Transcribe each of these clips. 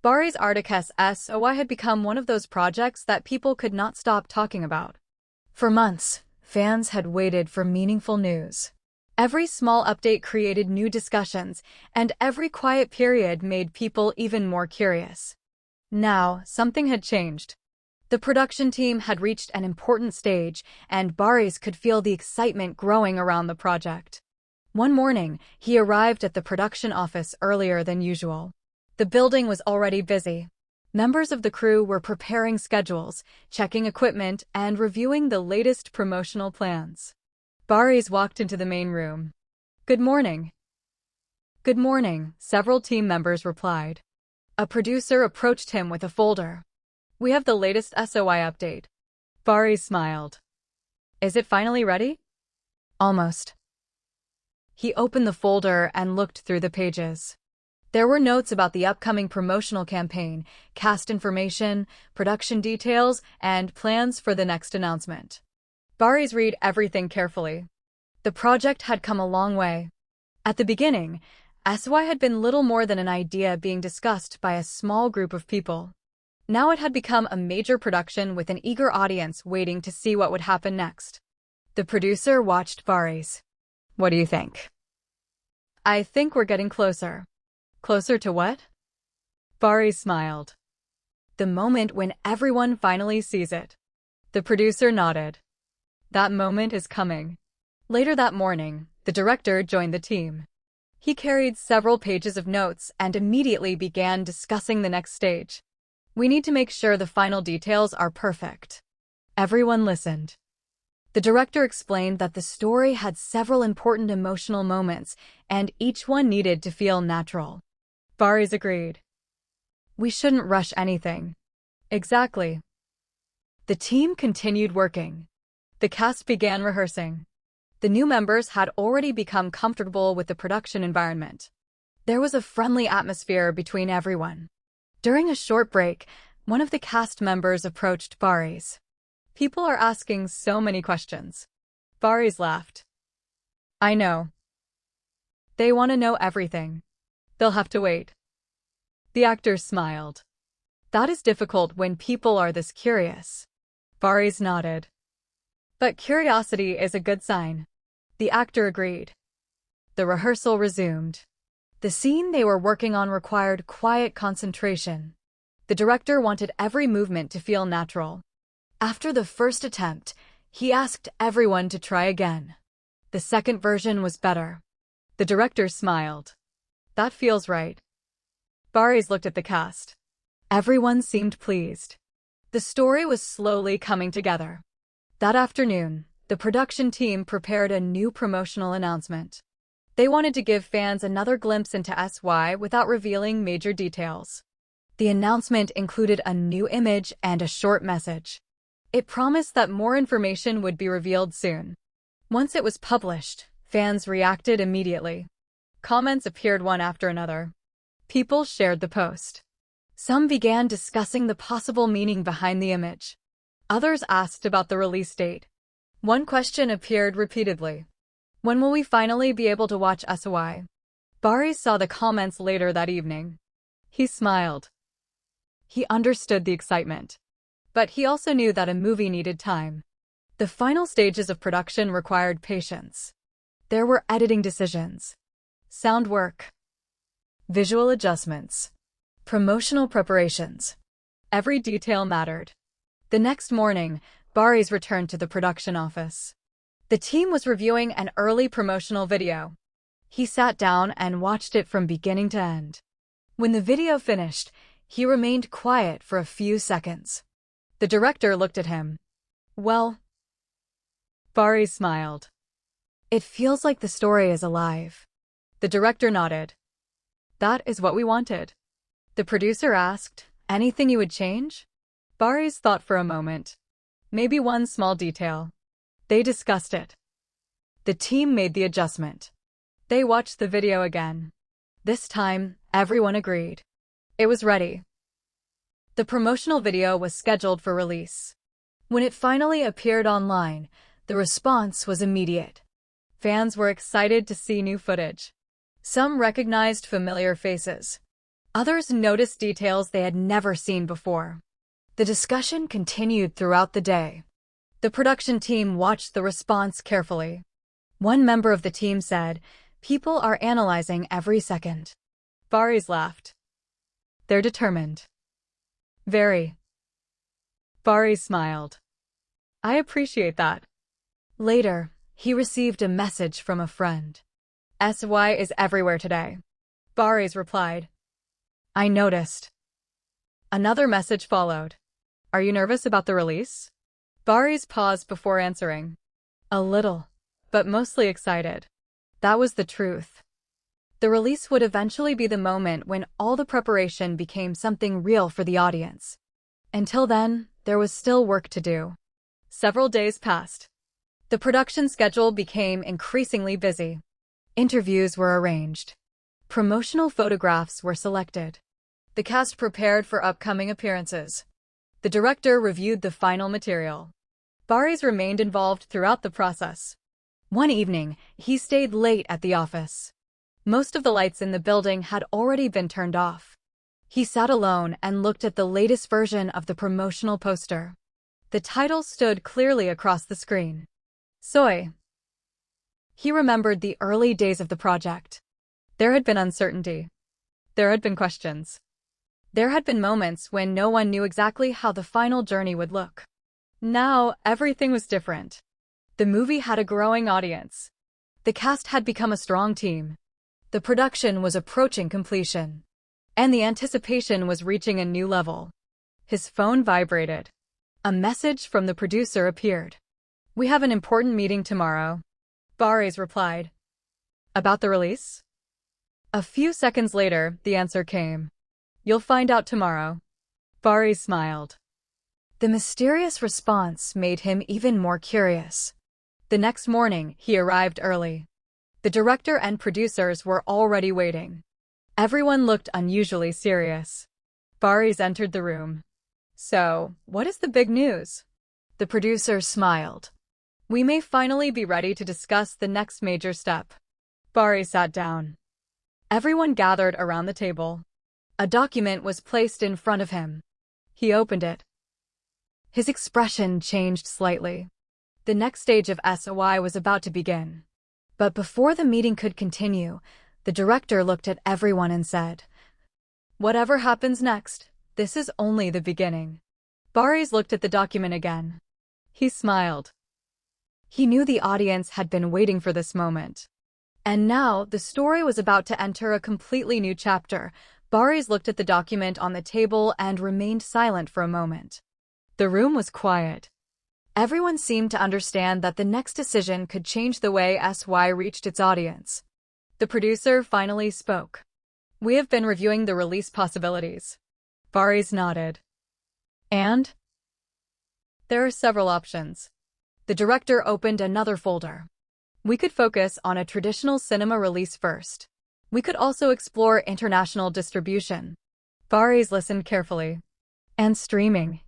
Barış Arduç's SOY had become one of those projects that people could not stop talking about. For months, fans had waited for meaningful news. Every small update created new discussions, and every quiet period made people even more curious. Now, something had changed. The production team had reached an important stage, and Barış could feel the excitement growing around the project. One morning, he arrived at the production office earlier than usual. The building was already busy. Members of the crew were preparing schedules, checking equipment, and reviewing the latest promotional plans. Barış walked into the main room. "Good morning." "Good morning," several team members replied. A producer approached him with a folder. "We have the latest SOY update." Barış smiled. "Is it finally ready?" "Almost." He opened the folder and looked through the pages. There were notes about the upcoming promotional campaign, cast information, production details, and plans for the next announcement. Barış read everything carefully. The project had come a long way. At the beginning, SOY had been little more than an idea being discussed by a small group of people. Now it had become a major production with an eager audience waiting to see what would happen next. The producer watched Barış. "What do you think?" "I think we're getting closer." "Closer to what?" Barış smiled. "The moment when everyone finally sees it." The producer nodded. "That moment is coming." Later that morning, the director joined the team. He carried several pages of notes and immediately began discussing the next stage. "We need to make sure the final details are perfect." Everyone listened. The director explained that the story had several important emotional moments, and each one needed to feel natural. Barış agreed. "We shouldn't rush anything." "Exactly." The team continued working. The cast began rehearsing. The new members had already become comfortable with the production environment. There was a friendly atmosphere between everyone. During a short break, one of the cast members approached Barış. "People are asking so many questions." Barış laughed. "I know. They want to know everything. They'll have to wait." The actor smiled. "That is difficult when people are this curious." Barış nodded. "But curiosity is a good sign." The actor agreed. The rehearsal resumed. The scene they were working on required quiet concentration. The director wanted every movement to feel natural. After the first attempt, he asked everyone to try again. The second version was better. The director smiled. "That feels right." Barış looked at the cast. Everyone seemed pleased. The story was slowly coming together. That afternoon, the production team prepared a new promotional announcement. They wanted to give fans another glimpse into SOY without revealing major details. The announcement included a new image and a short message. It promised that more information would be revealed soon. Once it was published, fans reacted immediately. Comments appeared one after another. People shared the post. Some began discussing the possible meaning behind the image. Others asked about the release date. One question appeared repeatedly. "When will we finally be able to watch SOY?" Barış saw the comments later that evening. He smiled. He understood the excitement. But he also knew that a movie needed time. The final stages of production required patience. There were editing decisions, sound work, visual adjustments, promotional preparations. Every detail mattered. The next morning, Barış returned to the production office. The team was reviewing an early promotional video. He sat down and watched it from beginning to end. When the video finished, he remained quiet for a few seconds. The director looked at him. "Well?" Barış smiled. "It feels like the story is alive." The director nodded. "That is what we wanted." The producer asked, "Anything you would change?" Barış thought for a moment. "Maybe one small detail." They discussed it. The team made the adjustment. They watched the video again. This time, everyone agreed. It was ready. The promotional video was scheduled for release. When it finally appeared online, the response was immediate. Fans were excited to see new footage. Some recognized familiar faces. Others noticed details they had never seen before. The discussion continued throughout the day. The production team watched the response carefully. One member of the team said, "People are analyzing every second." Barış laughed. "They're determined." "Very." Barış smiled. "I appreciate that." Later, he received a message from a friend. "SOY is everywhere today." Barış replied. "I noticed." Another message followed. "Are you nervous about the release?" Barış paused before answering. "A little, but mostly excited." That was the truth. The release would eventually be the moment when all the preparation became something real for the audience. Until then, there was still work to do. Several days passed. The production schedule became increasingly busy. Interviews were arranged. Promotional photographs were selected. The cast prepared for upcoming appearances. The director reviewed the final material. Barış remained involved throughout the process. One evening, he stayed late at the office. Most of the lights in the building had already been turned off. He sat alone and looked at the latest version of the promotional poster. The title stood clearly across the screen. SOY. He remembered the early days of the project. There had been uncertainty. There had been questions. There had been moments when no one knew exactly how the final journey would look. Now, everything was different. The movie had a growing audience. The cast had become a strong team. The production was approaching completion. And the anticipation was reaching a new level. His phone vibrated. A message from the producer appeared. "We have an important meeting tomorrow." Barış replied. "About the release?" A few seconds later, the answer came. "You'll find out tomorrow." Barış smiled. The mysterious response made him even more curious. The next morning, he arrived early. The director and producers were already waiting. Everyone looked unusually serious. Barış entered the room. "So, what is the big news?" The producer smiled. "We may finally be ready to discuss the next major step." Barış sat down. Everyone gathered around the table. A document was placed in front of him. He opened it. His expression changed slightly. The next stage of SOY was about to begin. But before the meeting could continue, the director looked at everyone and said, "Whatever happens next, this is only the beginning." Barış looked at the document again. He smiled. He knew the audience had been waiting for this moment. And now, the story was about to enter a completely new chapter. Barış looked at the document on the table and remained silent for a moment. The room was quiet. Everyone seemed to understand that the next decision could change the way SOY reached its audience. The producer finally spoke. "We have been reviewing the release possibilities." Barış nodded. "And?" "There are several options." The director opened another folder. "We could focus on a traditional cinema release first. We could also explore international distribution." Barış listened carefully. "And streaming."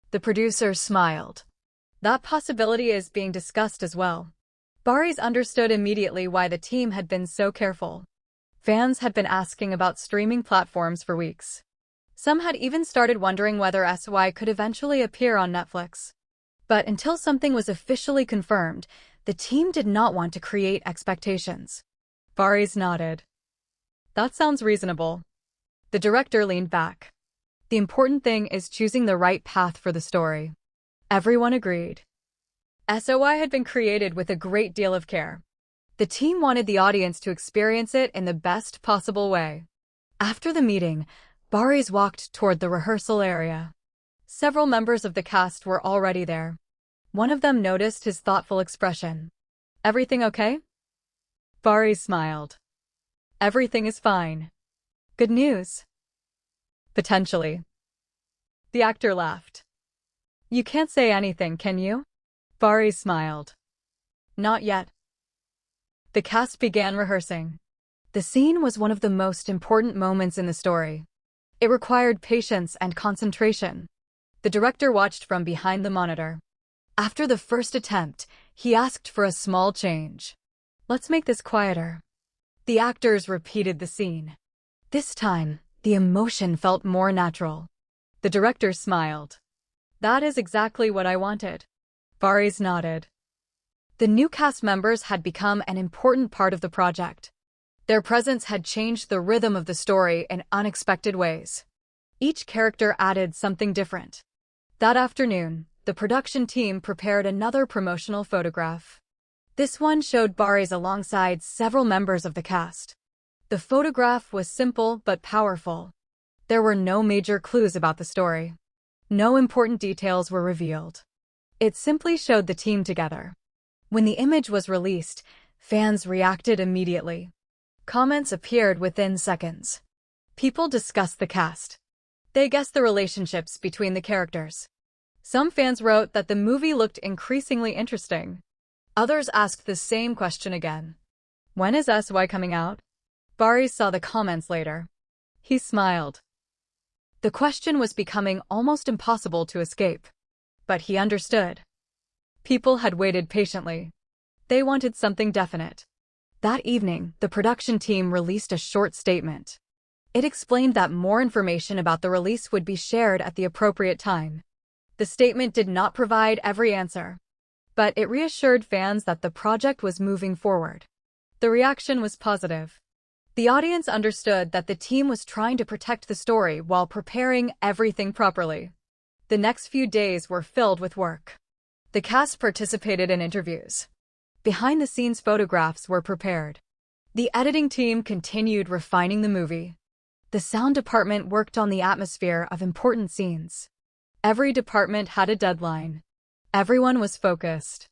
The producer smiled. "That possibility is being discussed as well." Barış understood immediately why the team had been so careful. Fans had been asking about streaming platforms for weeks. Some had even started wondering whether SOY could eventually appear on Netflix. But until something was officially confirmed, the team did not want to create expectations. Barış nodded. "That sounds reasonable." The director leaned back. "The important thing is choosing the right path for the story." Everyone agreed. SOY had been created with a great deal of care. The team wanted the audience to experience it in the best possible way. After the meeting, Barış walked toward the rehearsal area. Several members of the cast were already there. One of them noticed his thoughtful expression. "Everything okay?" Barış smiled. "Everything is fine." "Good news." "Potentially." The actor laughed. "You can't say anything, can you?" Barış smiled. "Not yet." The cast began rehearsing. The scene was one of the most important moments in the story. It required patience and concentration. The director watched from behind the monitor. After the first attempt, he asked for a small change. "Let's make this quieter." The actors repeated the scene. This time, The emotion felt more natural. The director smiled. That is exactly what I wanted. Barış nodded. The new cast members had become an important part of the project. Their presence had changed the rhythm of the story in unexpected ways. Each character added something different. That afternoon, the production team prepared another promotional photograph. This one showed Barış alongside several members of the cast. The photograph was simple but powerful. There were no major clues about the story. No important details were revealed. It simply showed the team together. When the image was released, fans reacted immediately. Comments appeared within seconds. People discussed the cast. They guessed the relationships between the characters. Some fans wrote that the movie looked increasingly interesting. Others asked the same question again. When is SOY coming out? Barış saw the comments later. He smiled. The question was becoming almost impossible to escape. But he understood. People had waited patiently. They wanted something definite. That evening, the production team released a short statement. It explained that more information about the release would be shared at the appropriate time. The statement did not provide every answer, but it reassured fans that the project was moving forward. The reaction was positive. The audience understood that the team was trying to protect the story while preparing everything properly. The next few days were filled with work. The cast participated in interviews. Behind-the-scenes photographs were prepared. The editing team continued refining the movie. The sound department worked on the atmosphere of important scenes. Every department had a deadline. Everyone was focused.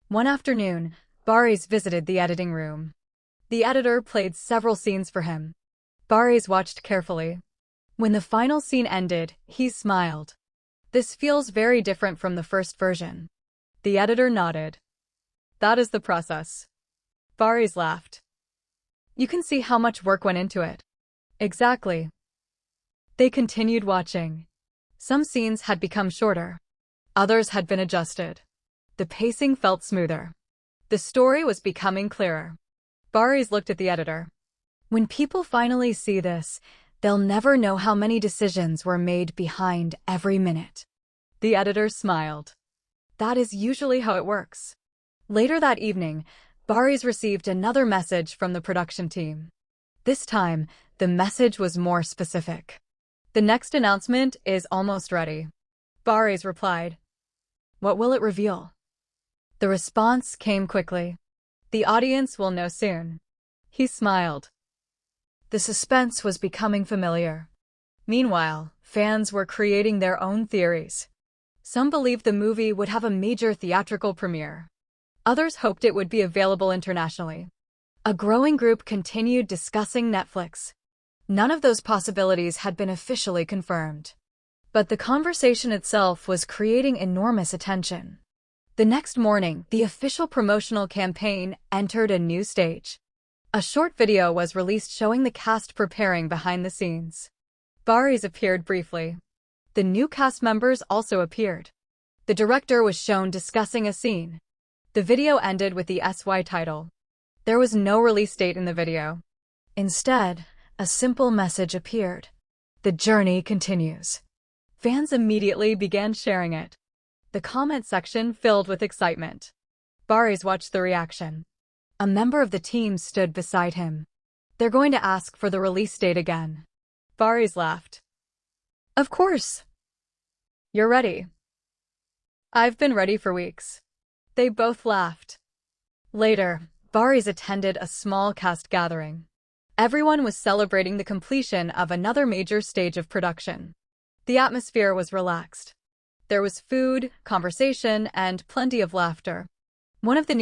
One afternoon, Barış visited the editing room. The editor played several scenes for him. Barış watched carefully. When the final scene ended, he smiled. This feels very different from the first version. The editor nodded. That is the process. Barış laughed. You can see how much work went into it. Exactly. They continued watching. Some scenes had become shorter. Others had been adjusted. The pacing felt smoother. The story was becoming clearer. Barış looked at the editor. When people finally see this, they'll never know how many decisions were made behind every minute. The editor smiled. That is usually how it works. Later that evening, Barış received another message from the production team. This time, the message was more specific. The next announcement is almost ready. Barış replied. What will it reveal? The response came quickly. The audience will know soon. He smiled. The suspense was becoming familiar. Meanwhile, fans were creating their own theories. Some believed the movie would have a major theatrical premiere. Others hoped it would be available internationally. A growing group continued discussing Netflix. None of those possibilities had been officially confirmed. But the conversation itself was creating enormous attention. The next morning, the official promotional campaign entered a new stage. A short video was released showing the cast preparing behind the scenes. Barış appeared briefly. The new cast members also appeared. The director was shown discussing a scene. The video ended with the SY title. There was no release date in the video. Instead, a simple message appeared. The journey continues. Fans immediately began sharing it. The comment section filled with excitement. Barış watched the reaction. A member of the team stood beside him. They're going to ask for the release date again. Barış laughed. Of course. You're ready. I've been ready for weeks. They both laughed. Later, Barış attended a small cast gathering. Everyone was celebrating the completion of another major stage of production. The atmosphere was relaxed. There was food, conversation, and plenty of laughter. One of the new